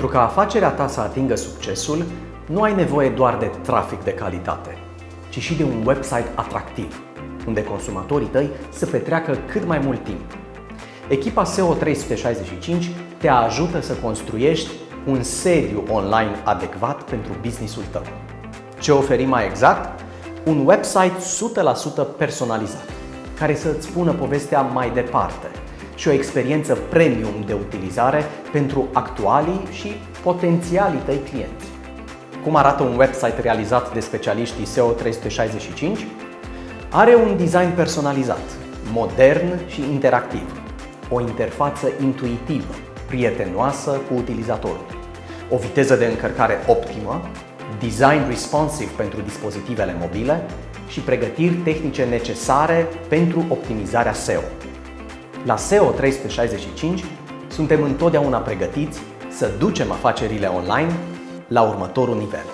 Pentru ca afacerea ta să atingă succesul, nu ai nevoie doar de trafic de calitate, ci și de un website atractiv, unde consumatorii tăi să petreacă cât mai mult timp. Echipa SEO 365 te ajută să construiești un sediu online adecvat pentru business-ul tău. Ce oferim mai exact? Un website 100% personalizat, care să îți spună povestea mai departe și o experiență premium de utilizare pentru actualii și potențialii tăi clienți. Cum arată un website realizat de specialiștii SEO 365? Are un design personalizat, modern și interactiv, o interfață intuitivă, prietenoasă cu utilizatorul, o viteză de încărcare optimă, design responsive pentru dispozitivele mobile și pregătiri tehnice necesare pentru optimizarea SEO. La SEO 365 suntem întotdeauna pregătiți să ducem afacerile online la următorul nivel.